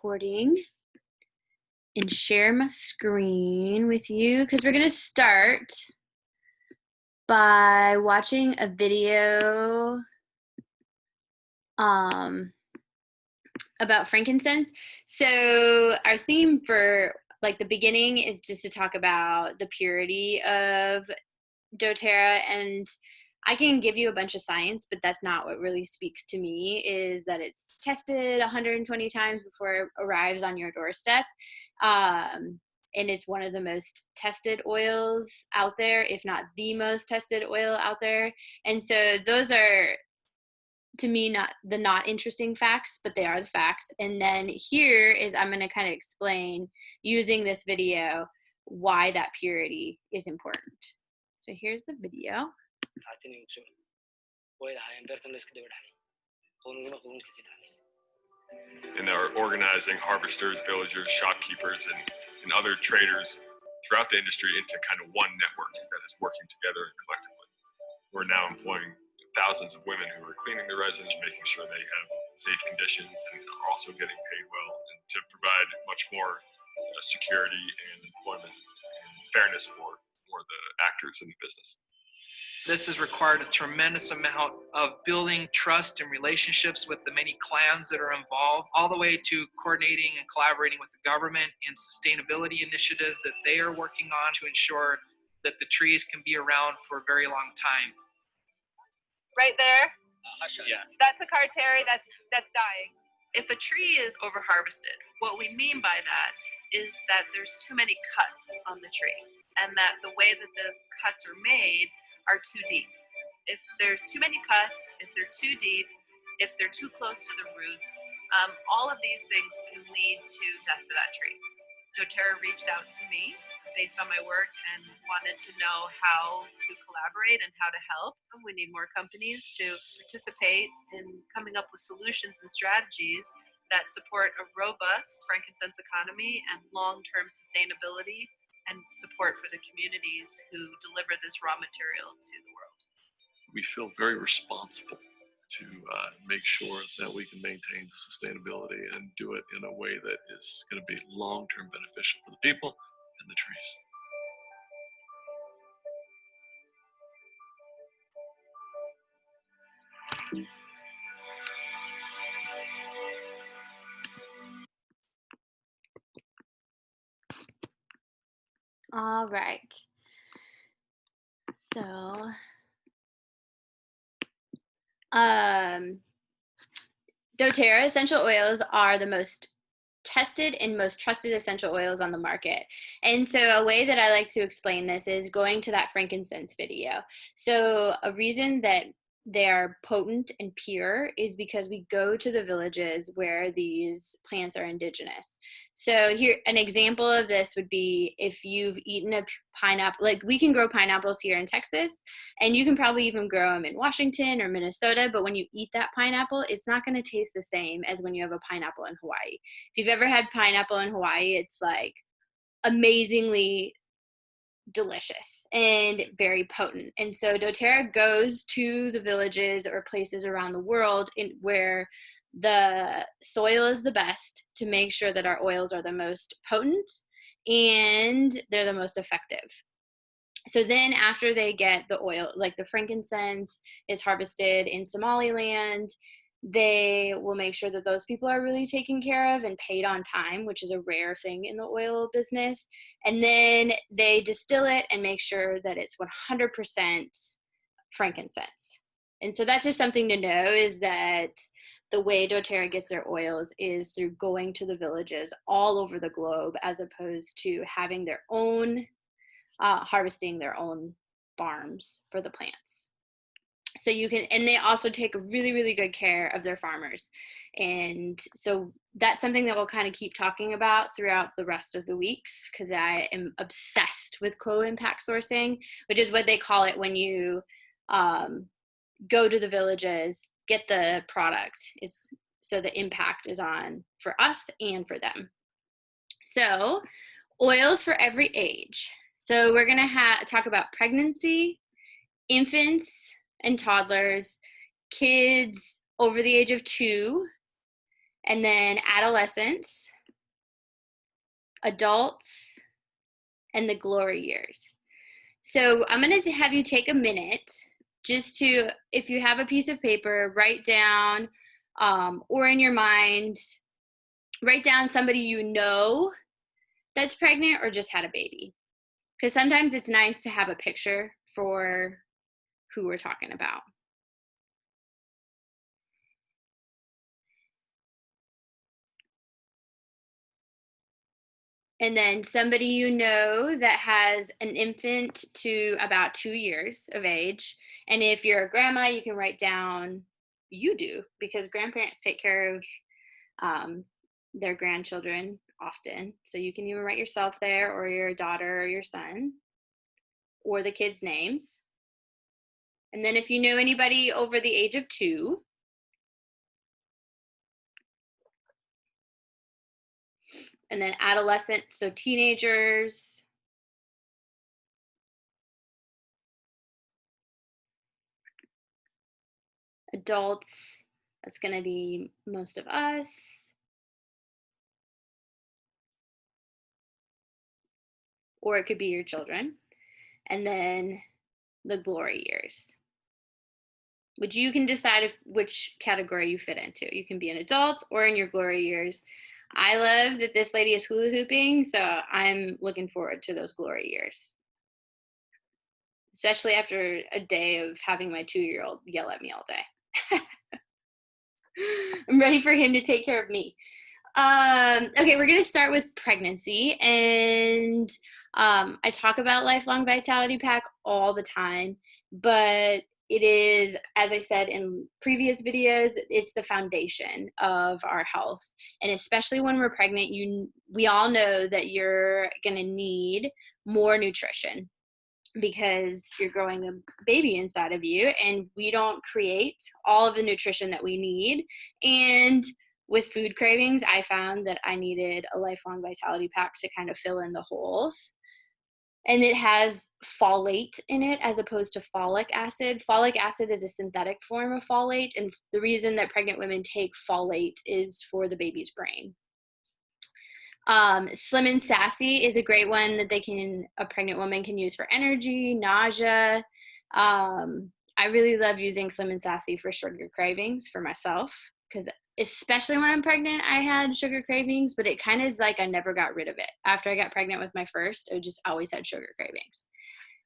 recording and share my screen with you because we're going to start by watching a video about frankincense. So our theme for like the beginning is just to talk about the purity of doTERRA, and I can give you a bunch of science, but that's not what really speaks to me, is that it's tested 120 times before it arrives on your doorstep. And it's one of the most tested oils out there, if not the most tested oil out there. And so those are, to me, not interesting facts, but they are the facts. And then here is, I'm going to kind of explain using this video why that purity is important. So here's the video. And they're organizing harvesters, villagers, shopkeepers, and other traders throughout the industry into kind of one network that is working together and collectively. We're now employing thousands of women who are cleaning the resins, making sure they have safe conditions, and are also getting paid well, and to provide much more security and employment and fairness for the actors in the business. This has required a tremendous amount of building trust and relationships with the many clans that are involved, all the way to coordinating and collaborating with the government in sustainability initiatives that they are working on to ensure that the trees can be around for a very long time. Right there, Yeah. that's a carteri that's dying. If a tree is over-harvested, what we mean by that is that there's too many cuts on the tree, and that the way that the cuts are made are too deep. If there's too many cuts, if they're too deep, if they're too close to the roots, all of these things can lead to death for that tree. doTERRA reached out to me based on my work and wanted to know how to collaborate and how to help. We need more companies to participate in coming up with solutions and strategies that support a robust frankincense economy and long-term sustainability and support for the communities who deliver this raw material to the world. We feel very responsible to make sure that we can maintain sustainability and do it in a way that is going to be long-term beneficial for the people and the trees. All right. So, doTERRA essential oils are the most tested and most trusted essential oils on the market. And so a way that I like to explain this is going to that frankincense video. So a reason that they are potent and pure is because we go to the villages where these plants are indigenous. So here, an example of this would be if you've eaten a pineapple, like we can grow pineapples here in Texas, and you can probably even grow them in Washington or Minnesota, but when you eat that pineapple, it's not going to taste the same as when you have a pineapple in Hawaii. If you've ever had pineapple in Hawaii, it's like amazingly delicious and very potent. And so doTERRA goes to the villages or places around the world where the soil is the best to make sure that our oils are the most potent and they're the most effective. So then after they get the oil, like the frankincense is harvested in Somaliland, they will make sure that those people are really taken care of and paid on time, which is a rare thing in the oil business. And then they distill it and make sure that it's 100% frankincense. And so that's just something to know, is that the way doTERRA gets their oils is through going to the villages all over the globe, as opposed to having their own, harvesting their own farms for the plants. So you can, and they also take really, really good care of their farmers. And so that's something that we'll kind of keep talking about throughout the rest of the weeks, because I am obsessed with co-impact sourcing, which is what they call it when you go to the villages, get the product. It's so the impact is on for us and for them. So oils for every age. So we're going to talk about pregnancy, infants and toddlers, kids over the age of 2, and then adolescents, adults, and the glory years. So I'm going to have you take a minute just to, if you have a piece of paper, write down, or in your mind, write down somebody you know that's pregnant or just had a baby. Because sometimes it's nice to have a picture for who we're talking about. And then somebody you know that has an infant to about 2 years of age. And if you're a grandma, you can write down you do, because grandparents take care of their grandchildren often. So you can even write yourself there, or your daughter or your son, or the kids' names. And then if you know anybody over the age of 2, and then adolescents, so teenagers, adults, that's going to be most of us, or it could be your children, and then the glory years, which you can decide which category you fit into. You can be an adult or in your glory years. I love that this lady is hula hooping, so I'm looking forward to those glory years, especially after a day of having my 2-year-old yell at me all day. I'm ready for him to take care of me. Okay, we're going to start with pregnancy, and I talk about Lifelong Vitality Pack all the time, but it is, as I said in previous videos, it's the foundation of our health. And especially when we're pregnant, we all know that you're going to need more nutrition because you're growing a baby inside of you, and we don't create all of the nutrition that we need. And with food cravings, I found that I needed a Lifelong Vitality Pack to kind of fill in the holes. And it has folate in it as opposed to folic acid. Folic acid is a synthetic form of folate, and the reason that pregnant women take folate is for the baby's brain. Slim and Sassy is a great one that a pregnant woman can use for energy, nausea. I really love using Slim and Sassy for sugar cravings for myself, because especially when I'm pregnant, I had sugar cravings, but it kind of is like I never got rid of it. After I got pregnant with my first, I just always had sugar cravings.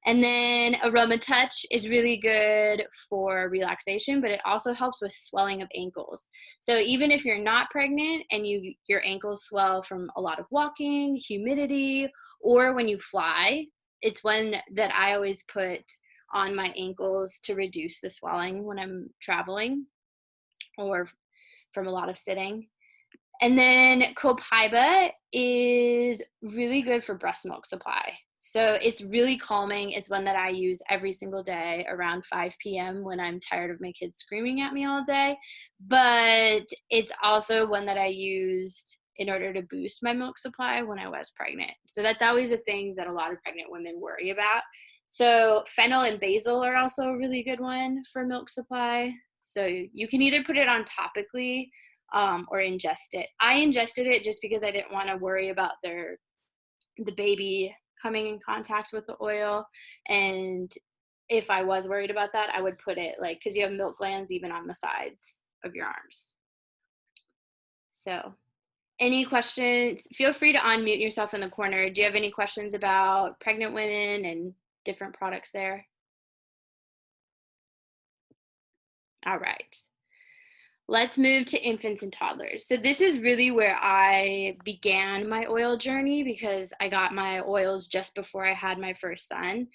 And then Aroma Touch is really good for relaxation, but it also helps with swelling of ankles. So even if you're not pregnant and your ankles swell from a lot of walking, humidity, or when you fly, it's one that I always put on my ankles to reduce the swelling when I'm traveling or from a lot of sitting. And then Copaiba is really good for breast milk supply. So it's really calming. It's one that I use every single day around 5 p.m. when I'm tired of my kids screaming at me all day. But it's also one that I used in order to boost my milk supply when I was pregnant. So that's always a thing that a lot of pregnant women worry about. So fennel and basil are also a really good one for milk supply. So you can either put it on topically or ingest it. I ingested it just because I didn't want to worry about the baby coming in contact with the oil. And if I was worried about that, I would put it because you have milk glands even on the sides of your arms. So any questions? Feel free to unmute yourself in the corner. Do you have any questions about pregnant women and different products there? All right. Let's move to infants and toddlers. So this is really where I began my oil journey, because I got my oils just before I had my first son.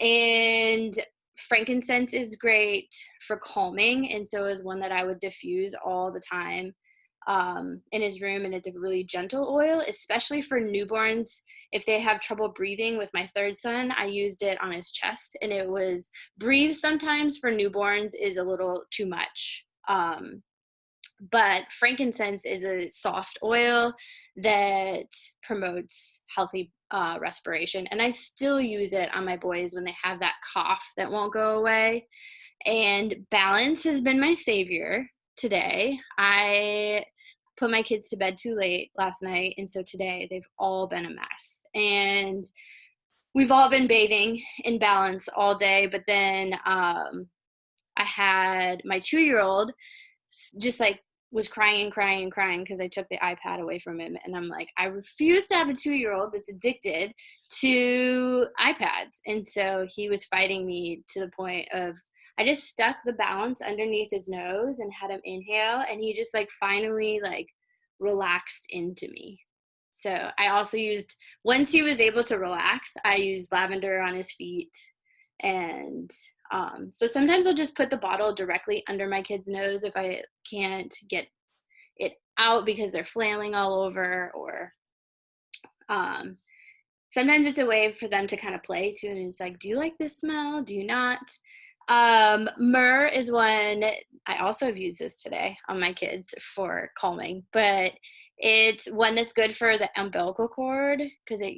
And frankincense is great for calming, and so is one that I would diffuse all the time in his room. And it's a really gentle oil, especially for newborns. If they have trouble breathing, with my third son, I used it on his chest, and it was breathe sometimes for newborns is a little too much. But frankincense is a soft oil that promotes healthy respiration. And I still use it on my boys when they have that cough that won't go away. And Balance has been my savior today. put my kids to bed too late last night, and so today they've all been a mess. And we've all been bathing in Balance all day, but then I had my 2-year-old just like was crying because I took the iPad away from him. And I'm like, I refuse to have a 2-year-old that's addicted to iPads. And so he was fighting me to the point of, I just stuck the Balance underneath his nose and had him inhale, and he just like finally like relaxed into me. So I also used, once he was able to relax, I used lavender on his feet. And so sometimes I'll just put the bottle directly under my kid's nose if I can't get it out because they're flailing all over, or sometimes it's a way for them to kind of play too. And it's like, do you like this smell? Do you not? Myrrh is one. I also have used this today on my kids for calming, but it's one that's good for the umbilical cord because it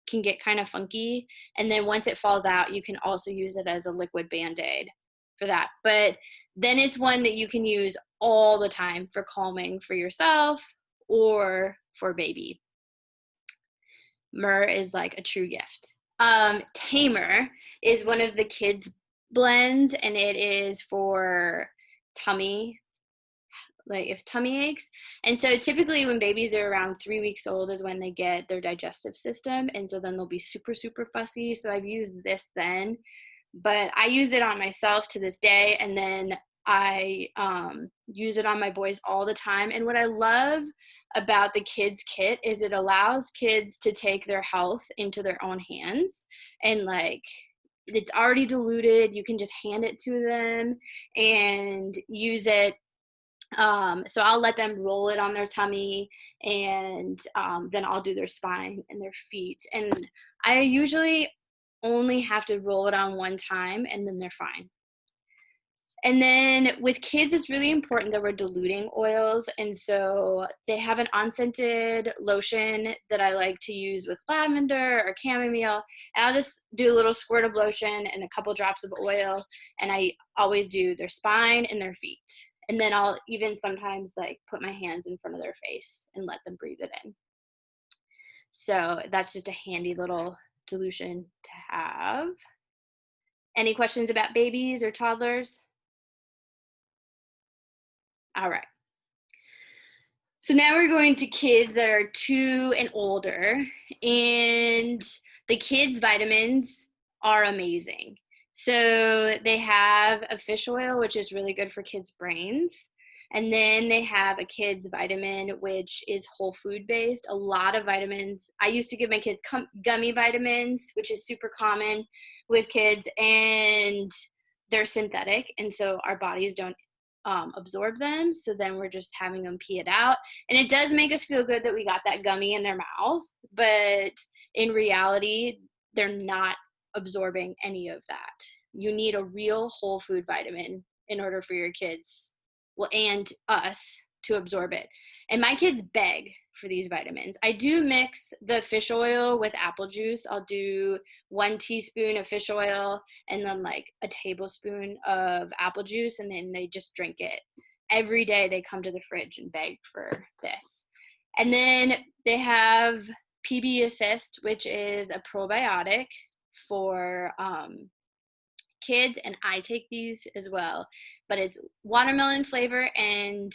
can get kind of funky. And then once it falls out, you can also use it as a liquid Band-Aid for that. But then it's one that you can use all the time for calming for yourself or for baby. Myrrh is like a true gift. Tamer is one of the kids' blends, and it is for tummy, like if tummy aches. And so typically when babies are around 3 weeks old is when they get their digestive system, and so then they'll be super fussy. So I've used this then, but I use it on myself to this day, and then I use it on my boys all the time. And what I love about the kids kit is it allows kids to take their health into their own hands, and like it's already diluted. You can just hand it to them and use it. So I'll let them roll it on their tummy, and then I'll do their spine and their feet. And I usually only have to roll it on one time, and then they're fine. And then with kids, it's really important that we're diluting oils. And so they have an unscented lotion that I like to use with lavender or chamomile. And I'll just do a little squirt of lotion and a couple drops of oil. And I always do their spine and their feet. And then I'll even sometimes like put my hands in front of their face and let them breathe it in. So that's just a handy little dilution to have. Any questions about babies or toddlers? All right. So now we're going to kids that are 2 and older, and the kids' vitamins are amazing. So they have a fish oil, which is really good for kids' brains. And then they have a kids' vitamin, which is whole food based. A lot of vitamins. I used to give my kids gummy vitamins, which is super common with kids, and they're synthetic. And so our bodies don't absorb them, so then we're just having them pee it out, and it does make us feel good that we got that gummy in their mouth, but in reality they're not absorbing any of that. You need a real whole food vitamin in order for your kids, well, and us to absorb it. And my kids beg for these vitamins. I do mix the fish oil with apple juice. I'll do 1 teaspoon of fish oil and then like a tablespoon of apple juice, and then they just drink it. Every day they come to the fridge and beg for this. And then they have PB Assist, which is a probiotic for kids, and I take these as well. But it's watermelon flavor, and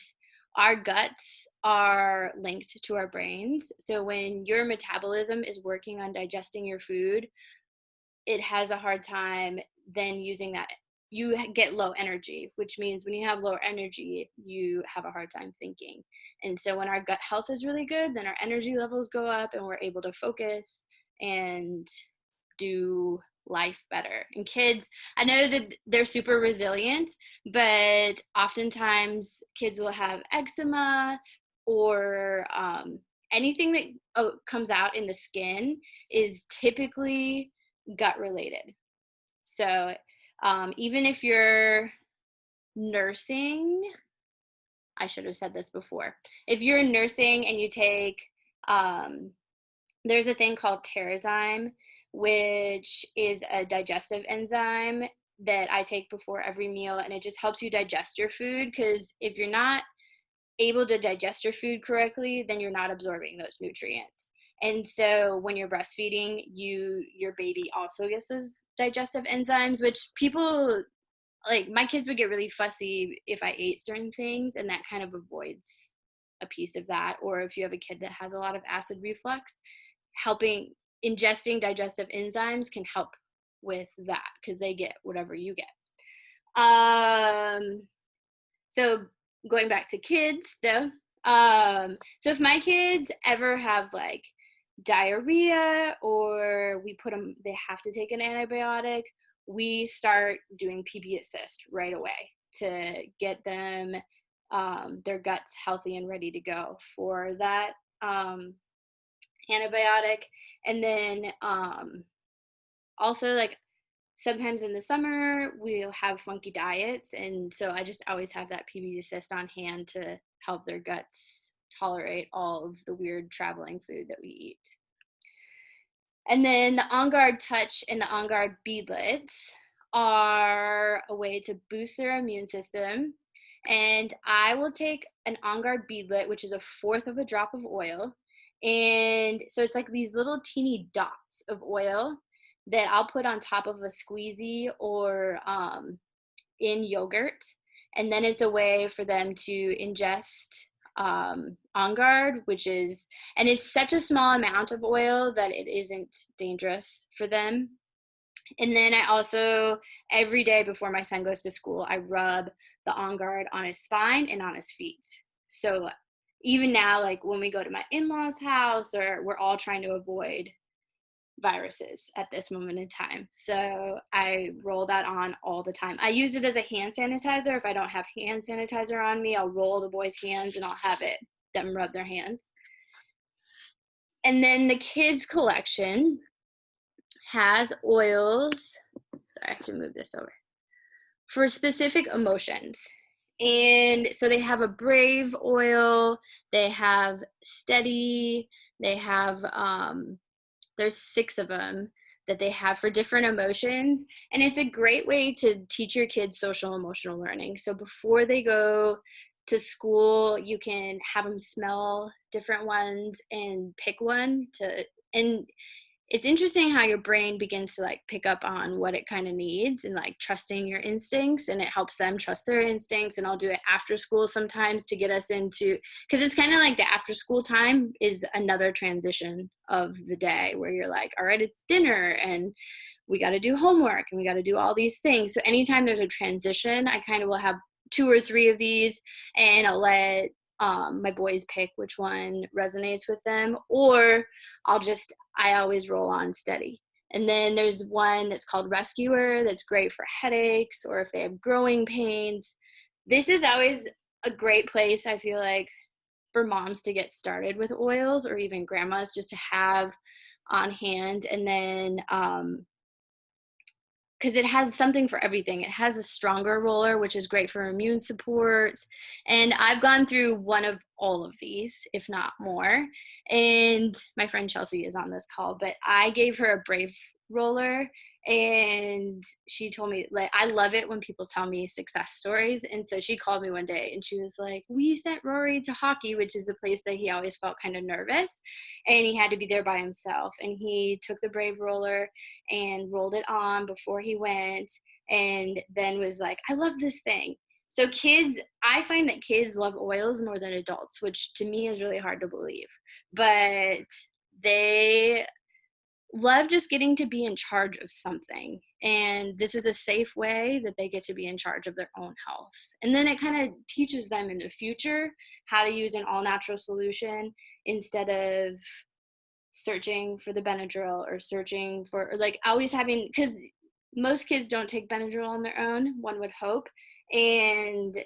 our guts are linked to our brains. So when your metabolism is working on digesting your food, it has a hard time then using that. You get low energy, which means when you have low energy, you have a hard time thinking. And so when our gut health is really good, then our energy levels go up and we're able to focus and do life better. And kids, I know that they're super resilient, but oftentimes kids will have eczema or anything that comes out in the skin is typically gut related. So even if you're nursing, I should have said this before, if you're nursing and you take there's a thing called Terrazyme, which is a digestive enzyme that I take before every meal, and it just helps you digest your food, because if you're not able to digest your food correctly, then you're not absorbing those nutrients. And so when you're breastfeeding, your baby also gets those digestive enzymes, which people like my kids would get really fussy if I ate certain things, and that kind of avoids a piece of that. Or if you have a kid that has a lot of acid reflux, helping ingesting digestive enzymes can help with that because they get whatever you get. So going back to kids though, so if my kids ever have like diarrhea or they have to take an antibiotic, we start doing PB assist right away to get them their guts healthy and ready to go for that antibiotic. And then also like sometimes in the summer we'll have funky diets, and so I just always have that PB assist on hand to help their guts tolerate all of the weird traveling food that we eat. And then the On Guard Touch and the On Guard beadlets are a way to boost their immune system. And I will take an On Guard beadlet, which is 1/4 of a drop of oil. And so it's like these little teeny dots of oil that I'll put on top of a squeezy or in yogurt. And then it's a way for them to ingest On Guard, and it's such a small amount of oil that it isn't dangerous for them. And then I also, every day before my son goes to school, I rub the On Guard on his spine and on his feet. So even now, like when we go to my in-laws' house, or we're all trying to avoid viruses at this moment in time. So I roll that on all the time. I use it as a hand sanitizer. If I don't have hand sanitizer on me, I'll roll the boys' hands and I'll have them rub their hands. And then the kids collection has oils. Sorry, I have to move this over. For specific emotions. And so they have a Brave oil, they have Steady, they have there's 6 of them that they have for different emotions. And it's a great way to teach your kids social emotional learning. So before they go to school, you can have them smell different ones and pick one and it's interesting how your brain begins to like pick up on what it kind of needs and like trusting your instincts, and it helps them trust their instincts. And I'll do it after school sometimes to get us into, because it's kind of like the after school time is another transition of the day where you're like, all right, it's dinner and we got to do homework and we got to do all these things. So anytime there's a transition, I kind of will have 2 or 3 of these, and I'll let my boys pick which one resonates with them, or I always roll on Steady. And then there's one that's called Rescuer that's great for headaches or if they have growing pains. This is always a great place, I feel like, for moms to get started with oils, or even grandmas just to have on hand. And then because it has something for everything. It has a stronger roller, which is great for immune support. And I've gone through one of all of these, if not more. And my friend Chelsea is on this call, but I gave her a Brave roller, and she told me, like, I love it when people tell me success stories. And so she called me one day and she was like, we sent Rory to hockey, which is a place that he always felt kind of nervous, and he had to be there by himself. And he took the Brave roller and rolled it on before he went, and then was like, I love this thing. So I find that kids love oils more than adults, which to me is really hard to believe. But they love just getting to be in charge of something. And this is a safe way that they get to be in charge of their own health. And then it kind of teaches them in the future how to use an all natural solution instead of searching for the Benadryl or searching for, or like always having, because most kids don't take Benadryl on their own, one would hope. And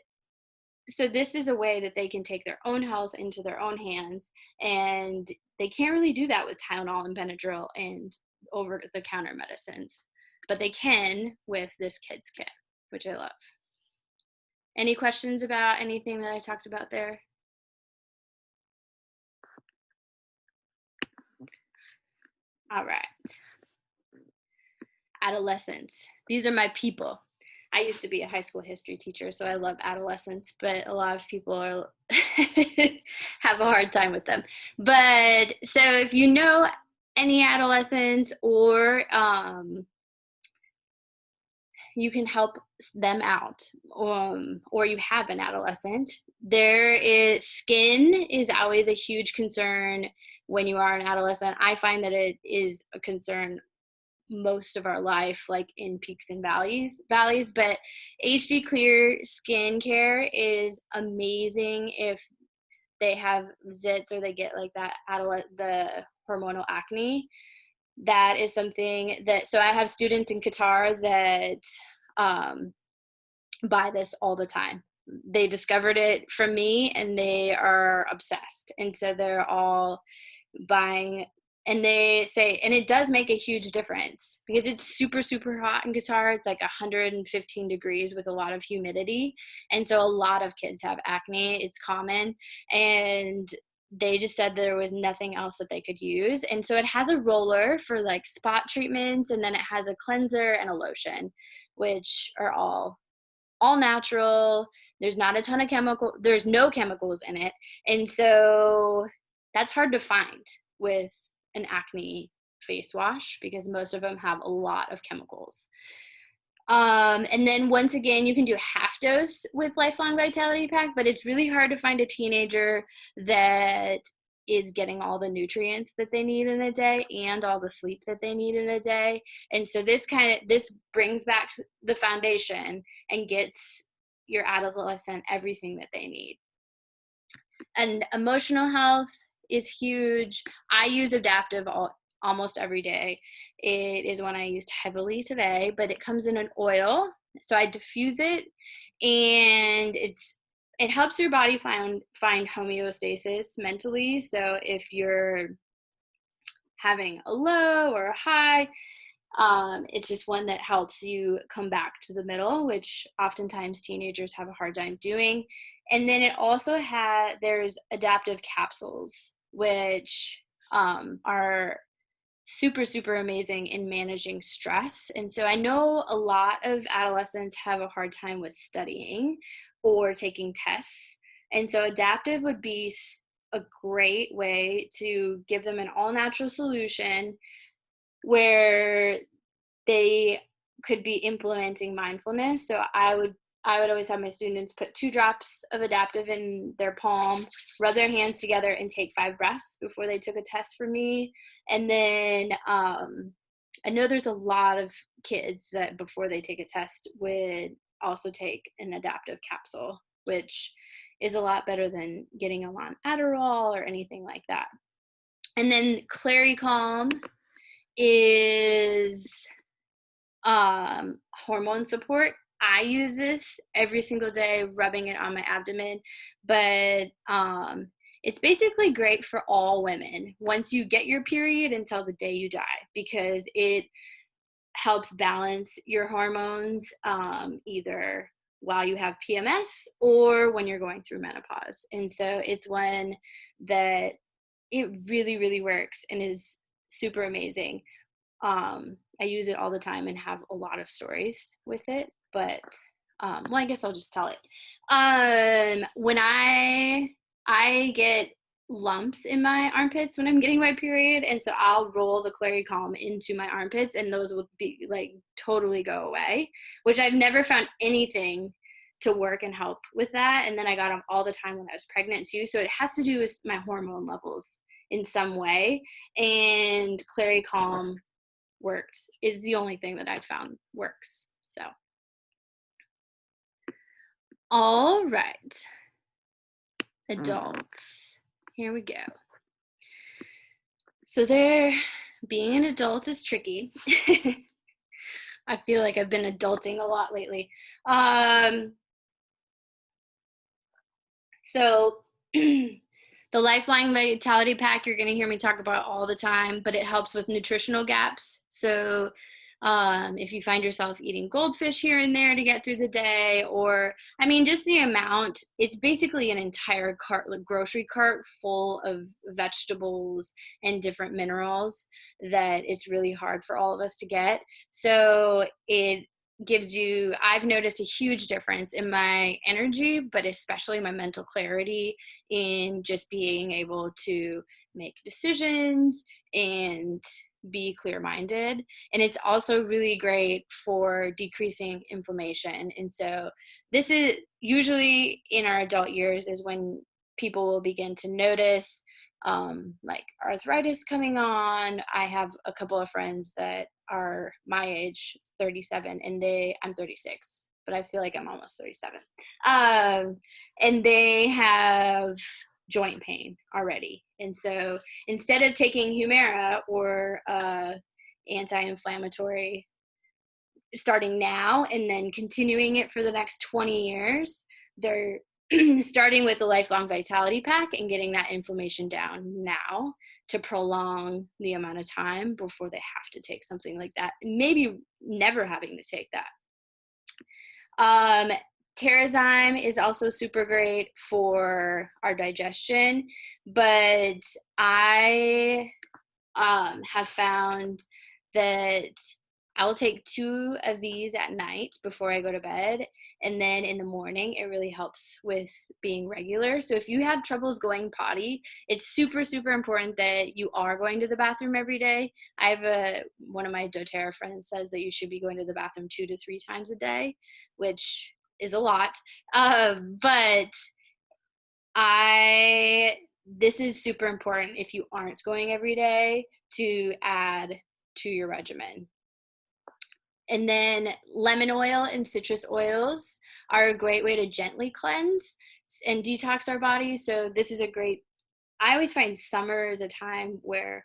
so this is a way that they can take their own health into their own hands, and they can't really do that with Tylenol and Benadryl and over-the-counter medicines, but they can with this kids kit, which I love. Any questions about anything that I talked about there? All right. Adolescents. These are my people. I used to be a high school history teacher, so I love adolescents, but a lot of people are have a hard time with them. But so if you know any adolescents, or you can help them out, or you have an adolescent, skin is always a huge concern when you are an adolescent. I find that it is a concern most of our life, like in peaks and valleys, but HD Clear skincare is amazing if they have zits or they get like that the hormonal acne. That is something that, so I have students in Qatar that buy this all the time. They discovered it from me and they are obsessed, and so they're all buying. And they say, and it does make a huge difference because it's super, super hot in Qatar. It's like 115 degrees with a lot of humidity. And so a lot of kids have acne. It's common. And they just said there was nothing else that they could use. And so it has a roller for like spot treatments. And then it has a cleanser and a lotion, which are all natural. There's not a ton of there's no chemicals in it. And so that's hard to find with an acne face wash because most of them have a lot of chemicals. And then once again, you can do a half dose with Lifelong Vitality Pack, but it's really hard to find a teenager that is getting all the nutrients that they need in a day and all the sleep that they need in a day. And so this brings back the foundation and gets your adolescent everything that they need. And emotional health is huge. I use Adaptive almost every day. It is one I used heavily today, but it comes in an oil. So I diffuse it, and it helps your body find homeostasis mentally. So if you're having a low or a high, it's just one that helps you come back to the middle, which oftentimes teenagers have a hard time doing. And then it also there's adaptive capsules, which are super, super amazing in managing stress. And so I know a lot of adolescents have a hard time with studying or taking tests. And so Adaptive would be a great way to give them an all-natural solution where they could be implementing mindfulness. So I would always have my students put 2 drops of Adaptive in their palm, rub their hands together, and take 5 breaths before they took a test for me. And then I know there's a lot of kids that before they take a test would also take an Adaptive capsule, which is a lot better than getting them on Adderall or anything like that. And then Claricalm is hormone support. I use this every single day, rubbing it on my abdomen, but it's basically great for all women once you get your period until the day you die, because it helps balance your hormones either while you have PMS or when you're going through menopause. And so it's one that it really, really works and is super amazing. I use it all the time and have a lot of stories with it, but well, I guess I'll just tell it. When I get lumps in my armpits when I'm getting my period, and so I'll roll the Claricalm into my armpits, and those will be like totally go away, which I've never found anything to work and help with that. And then I got them all the time when I was pregnant too, so it has to do with my hormone levels in some way, and Claricalm is the only thing that I've found works. So all right, adults, here we go. So being an adult is tricky. I feel like I've been adulting a lot lately. So the Lifelong Vitality Pack, you're going to hear me talk about all the time, but it helps with nutritional gaps. So if you find yourself eating goldfish here and there to get through the day, or, I mean, just the amount, it's basically an entire cart, like grocery cart full of vegetables and different minerals that it's really hard for all of us to get. So it I've noticed a huge difference in my energy, but especially my mental clarity, in just being able to make decisions and be clear-minded. And it's also really great for decreasing inflammation. And so this is usually in our adult years is when people will begin to notice like arthritis coming on. I have a couple of friends that are my age, 37, and I'm 36, but I feel like I'm almost 37. And they have joint pain already. And so instead of taking Humira or anti-inflammatory starting now and then continuing it for the next 20 years, they're starting with the Lifelong Vitality Pack and getting that inflammation down now to prolong the amount of time before they have to take something like that, maybe never having to take that. Terrazyme is also super great for our digestion, but I have found that I will take 2 of these at night before I go to bed, and then in the morning it really helps with being regular. So if you have troubles going potty, it's super, super important that you are going to the bathroom every day. I have one of my doTERRA friends says that you should be going to the bathroom 2 to 3 times a day, which is a lot. But this is super important if you aren't going every day to add to your regimen. And then lemon oil and citrus oils are a great way to gently cleanse and detox our body. So this is I always find summer is a time where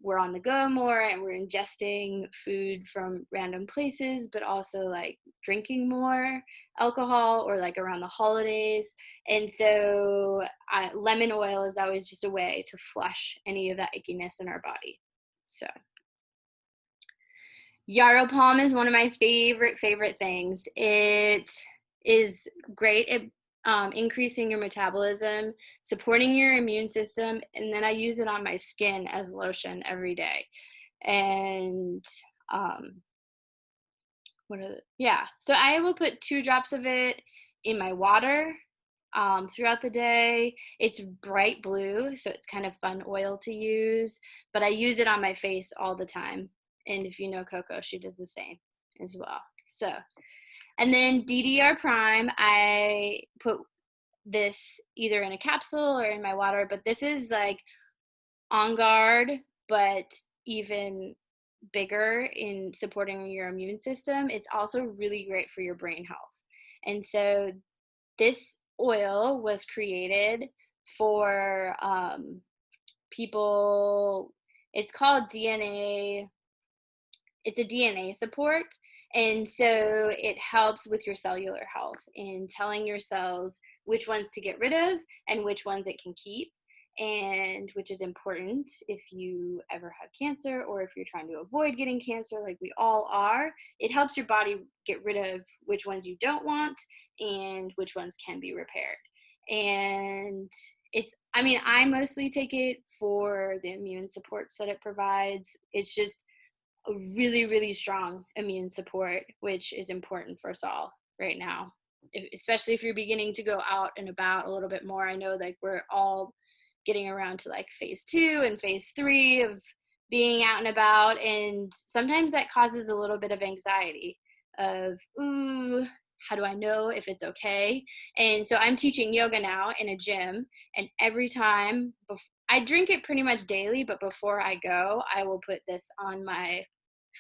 we're on the go more and we're ingesting food from random places, but also like drinking more alcohol or like around the holidays. And so lemon oil is always just a way to flush any of that ickiness in our body. So Yarrow Pom is one of my favorite things. It is great at increasing your metabolism, supporting your immune system, and then I use it on my skin as lotion every day. And so I will put 2 drops of it in my water throughout the day. It's bright blue, so it's kind of fun oil to use, but I use it on my face all the time. And if you know Coco, she does the same as well. So, and then DDR Prime, I put this either in a capsule or in my water, but this is like On Guard, but even bigger in supporting your immune system. It's also really great for your brain health. And so this oil was created for people. It's called DNA. It's a DNA support. And so it helps with your cellular health in telling your cells which ones to get rid of and which ones it can keep, and which is important if you ever have cancer or if you're trying to avoid getting cancer, like we all are. It helps your body get rid of which ones you don't want and which ones can be repaired. And I mostly take it for the immune supports that it provides. It's just a really, really strong immune support, which is important for us all right now, especially if you're beginning to go out and about a little bit more. I know like we're all getting around to like phase 2 and phase 3 of being out and about, and sometimes that causes a little bit of anxiety of, ooh, how do I know if it's okay? And so I'm teaching yoga now in a gym, and every time I drink it pretty much daily, but before I go, I will put this on my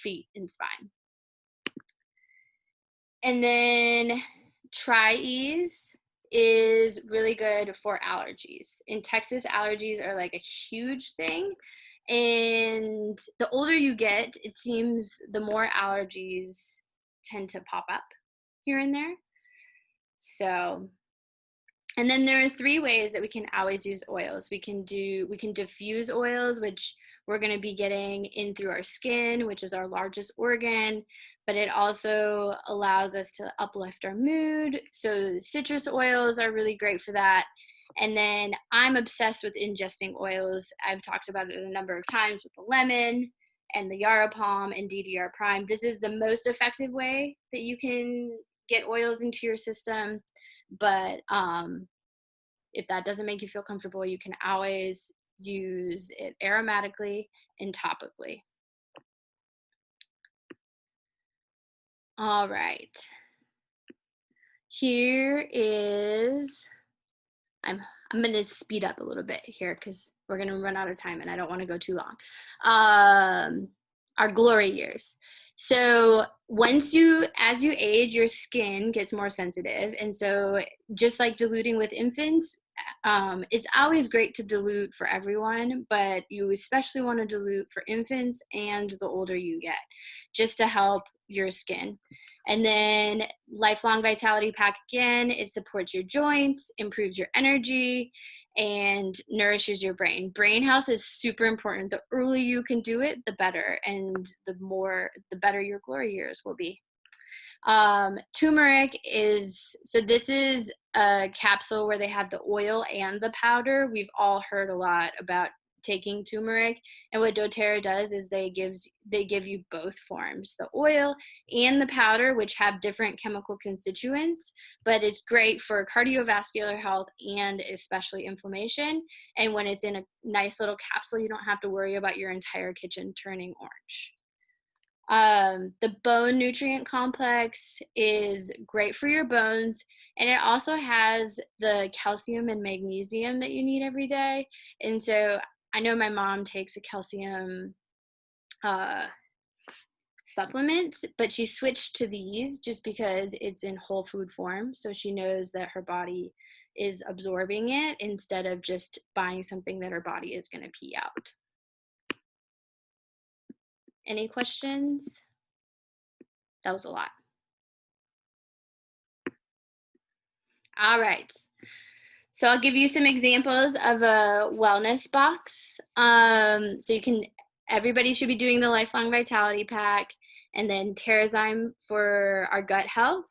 feet and spine. And then Tri-Ease is really good for allergies. In Texas, allergies are like a huge thing. And the older you get, it seems the more allergies tend to pop up here and there. So, and then there are 3 ways that we can always use oils. We can diffuse oils, which we're going to be getting in through our skin, which is our largest organ, but it also allows us to uplift our mood. So citrus oils are really great for that. And then I'm obsessed with ingesting oils. I've talked about it a number of times with the lemon, and the Yarapalm and DDR Prime. This is the most effective way that you can get oils into your system. But if that doesn't make you feel comfortable, you can always use it aromatically and topically. All right. Here is, I'm going to speed up a little bit here because we're going to run out of time and I don't want to go too long. Our glory years. So as you age, your skin gets more sensitive. And so just like diluting with infants, it's always great to dilute for everyone, but you especially want to dilute for infants and the older you get, just to help your skin. And then Lifelong Vitality Pack, again, it supports your joints, improves your energy, and nourishes your brain. Brain health is super important. The earlier you can do it, the better, and the better your glory years will be. Turmeric this is a capsule where they have the oil and the powder. We've all heard a lot about taking turmeric, and what doTERRA does is they give you both forms, the oil and the powder, which have different chemical constituents, but it's great for cardiovascular health and especially inflammation. And when it's in a nice little capsule, you don't have to worry about your entire kitchen turning orange. The bone nutrient complex is great for your bones, and it also has the calcium and magnesium that you need every day. And so I know my mom takes a calcium supplement, but she switched to these just because it's in whole food form, so she knows that her body is absorbing it instead of just buying something that her body is going to pee out. Any questions? That was a lot. All right. So I'll give you some examples of a wellness box. Everybody should be doing the Lifelong Vitality Pack, and then Terrazyme for our gut health.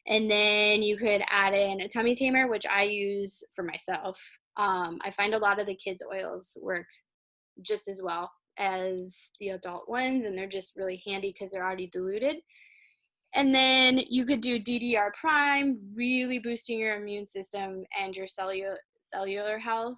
And then you could add in a tummy tamer, which I use for myself. I find a lot of the kids' oils work just as well as the adult ones, and they're just really handy because they're already diluted. And then you could do DDR Prime, really boosting your immune system and your cellular health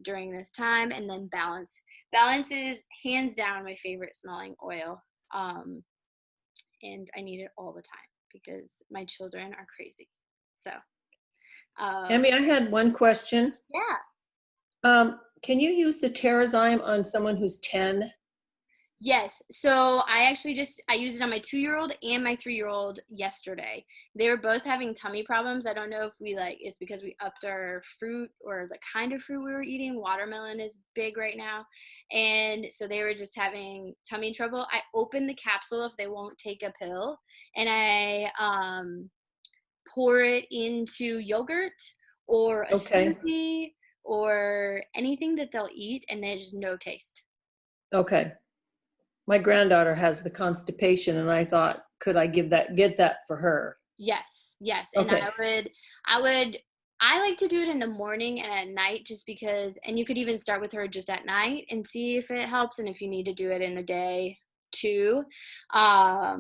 during this time. And then Balance. Balance is hands down my favorite smelling oil. And I need it all the time because my children are crazy. So. Amy, I had one question. Yeah. Can you use the Terrazyme on someone who's 10? Yes. So I used it on my 2-year-old and my 3-year-old yesterday. They were both having tummy problems. I don't know if it's because we upped our fruit or the kind of fruit we were eating. Watermelon is big right now. And so they were just having tummy trouble. I opened the capsule if they won't take a pill, and I pour it into yogurt or a smoothie or anything that they'll eat, and there's no taste. Okay. My granddaughter has the constipation, and I thought, could I get that for her? Yes. And okay. I like to do it in the morning and at night just because, and you could even start with her just at night and see if it helps, and if you need to do it in the day too. But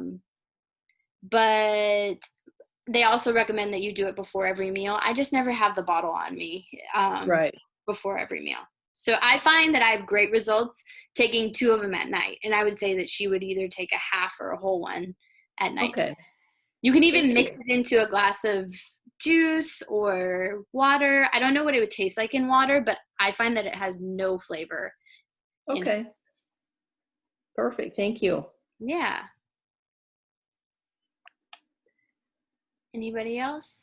they also recommend that you do it before every meal. I just never have the bottle on me Right. before every meal. So I find that I have great results taking 2 of them at night. And I would say that she would either take a half or a whole one at night. Okay. You can even mix it into a glass of juice or water. I don't know what it would taste like in water, but I find that it has no flavor. Okay. Perfect. Thank you. Yeah. Anybody else?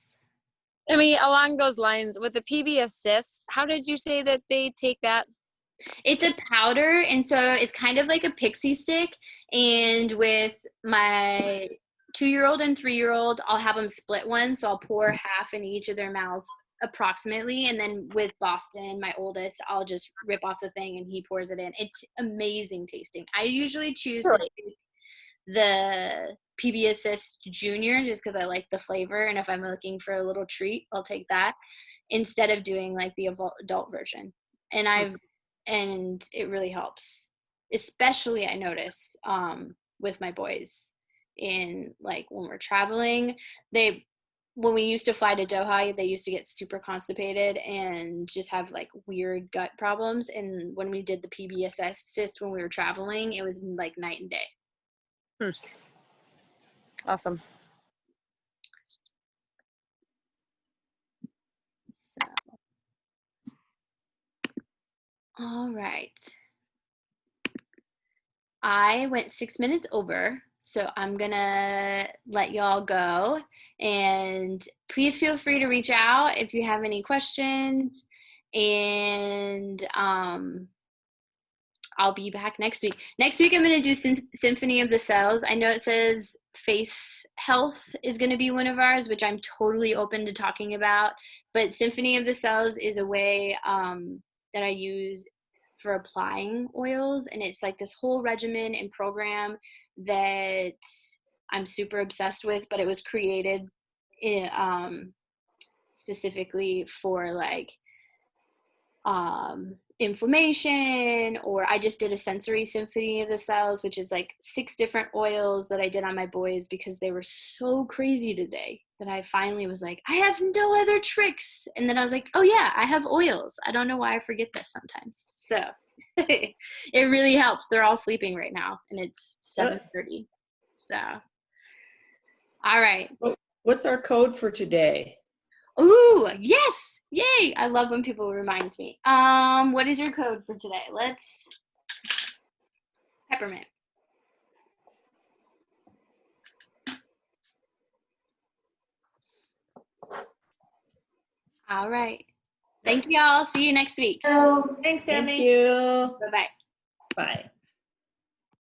I mean, along those lines, with the PB Assist, how did you say that they take that? It's a powder, and so it's kind of like a pixie stick. And with my 2-year-old and 3-year-old, I'll have them split one, so I'll pour half in each of their mouths approximately. And then with Boston, my oldest, I'll just rip off the thing and he pours it in. It's amazing tasting. I usually choose to take the PB Assist Junior just because I like the flavor, and if I'm looking for a little treat, I'll take that instead of doing like the adult version. And it really helps. especially I notice with my boys in like when we're traveling, when we used to fly to Doha, they used to get super constipated and just have like weird gut problems. And when we did the PBS cyst when we were traveling, it was like night and day. Awesome. So, all right. I went 6 minutes over, so I'm gonna let y'all go. And please feel free to reach out if you have any questions. And I'll be back next week. Next week, I'm going to do Symphony of the Cells. I know it says face health is going to be one of ours, which I'm totally open to talking about. But Symphony of the Cells is a way that I use for applying oils. And it's like this whole regimen and program that I'm super obsessed with, but it was created specifically for like inflammation, or I just did a sensory Symphony of the Cells, which is like 6 different oils that I did on my boys because they were so crazy today that I finally was like, I have no other tricks. And then I was like, oh yeah, I have oils. I don't know why I forget this sometimes. So it really helps. They're all sleeping right now and it's 7:30. So, all right. What's our code for today? Ooh, yes. Yay. I love when people remind me. What is your code for today? Let's peppermint. All right. Thank you all. See you next week. Thanks, Emmy. Thank you. Bye-bye. Bye.